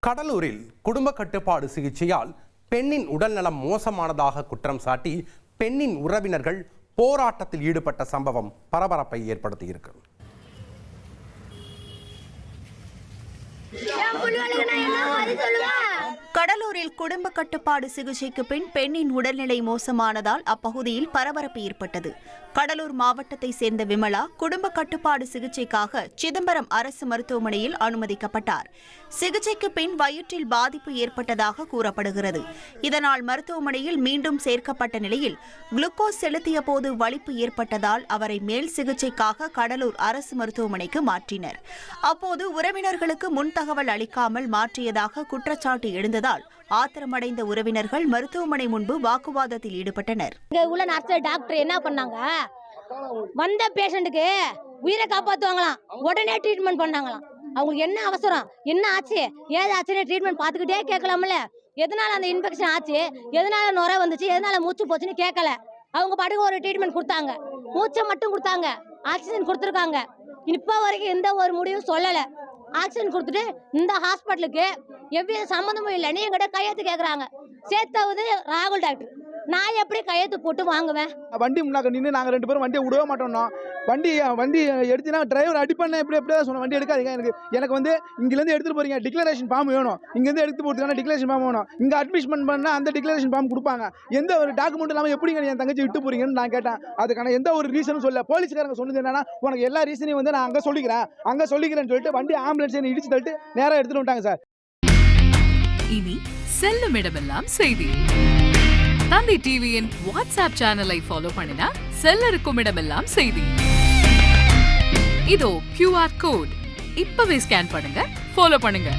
கடலூரில் குடும்ப கட்டுப்பாடு சிகிச்சையால் பெண்ணின் உடல்நலம் மோசமானதாக குற்றம் சாட்டி பெண்ணின் உறவினர்கள் போராட்டத்தில் ஈடுபட்ட சம்பவம் பரபரப்பை ஏற்படுத்தியிருக்கு. கடலூரில் குடும்ப கட்டுப்பாடு சிகிச்சைக்கு பின் பெண்ணின் உடல்நிலை மோசமானதால் அப்பகுதியில் பரபரப்பு ஏற்பட்டது. கடலூர் மாவட்டத்தை சேர்ந்த விமலா குடும்ப கட்டுப்பாடு சிகிச்சைக்காக சிதம்பரம் அரசு மருத்துவமனையில் அனுமதிக்கப்பட்டார். சிகிச்சைக்கு பின் வயிற்றில் பாதிப்பு ஏற்பட்டதாக கூறப்படுகிறது. இதனால் மருத்துவமனையில் மீண்டும் சேர்க்கப்பட்ட நிலையில் குளுக்கோஸ் செலுத்திய போது வலிப்பு ஏற்பட்டதால் அவரை மேல் சிகிச்சைக்காக கடலூர் அரசு மருத்துவமனைக்கு மாற்றினர். அப்போது உறவினர்களுக்கு முன் தகவல் அளிக்காமல் மாற்றியதாக குற்றச்சாட்டு எழுந்ததால் ஆத்திரமடைந்த உறவினர்கள் மருத்துவமனை முன்பு வாக்குவாதத்தில் ஈடுபட்டனர். உள்ள நர்ஸ் டாக்டர் என்ன பண்ணாங்க, வந்த பேஷண்ட்டுக்கு உயிரை காப்பாற்றுவாங்களாம், உடனே ட்ரீட்மெண்ட் பண்ணாங்களாம். அவங்களுக்கு என்ன அவசரம், என்ன ஆச்சு, ஏது ஆச்சுன்னு ட்ரீட்மெண்ட் பார்த்துக்கிட்டே கேட்கலாம்ல. எதனால அந்த இன்ஃபெக்ஷன் ஆச்சு, எதனால நுரை வந்துச்சு, எதனால மூச்சு போச்சுன்னு கேட்கல. அவங்க பாட்டுக்கு ஒரு ட்ரீட்மெண்ட் கொடுத்தாங்க, மூச்சை மட்டும் கொடுத்தாங்க, ஆக்சிஜன் கொடுத்துருக்காங்க. இப்போ வரைக்கும் எந்த ஒரு முடிவும் சொல்லலை. ஆக்சிஜன் கொடுத்துட்டு இந்த ஹாஸ்பிட்டலுக்கு எவ்வித சம்மந்தமும் இல்லைன்னு எங்கிட்ட கையெழுத்து கேட்குறாங்க. சேர்த்தாவது ராகுல் டாக்டர், நான் எப்படி கையெழுத்து போட்டு வாங்குவேன்? வண்டி முன்னாக்க நின்று நாங்கள் 2 பேரும் வண்டியை விடவே மாட்டோம்னா, வண்டி எடுத்துனா டிரைவர் அடி பண்ண எப்படியா சொன்ன வண்டி எடுக்காதீங்க, எனக்கு வந்து இங்கேருந்து எடுத்துகிட்டு போறீங்க, டிக்ளரேஷன் ஃபார்ம் வேணும், இங்கேருந்து எடுத்து போட்டுக்கான டிக்ளரேஷன் ஃபார்ம் வேணும், இங்கே அட்மிஷன் பண்ணால் அந்த டிக்ளரேஷன் ஃபார்ம் கொடுப்பாங்க, எந்த ஒரு டாக்குமெண்ட் இல்லாமல் எப்படிங்க என் தங்கச்சி விட்டு போறீங்கன்னு நான் கேட்டேன். அதுக்கான எந்த ஒரு ரீசனும் சொல்ல. போலீஸ்காரங்க சொன்னது என்னன்னா, உனக்கு எல்லா ரீசனையும் வந்து நான் அங்கே சொல்லிக்கிறேன்னு சொல்லிட்டு வண்டி ஆம்புலன்ஸ் இடிச்சு தள்ளிட்டு நேராக எடுத்துட்டு வந்துட்டாங்க சார். இனி செல்லும் இடமெல்லாம் செய்தி. தந்தி டிவியின் வாட்ஸ்அப் சேனலை ஃபாலோ பண்ணினா செல்லருக்கும் இடமெல்லாம் செய்தி. இதோ QR கோட் இப்பவே ஸ்கேன் பண்ணுங்க, ஃபாலோ பண்ணுங்க.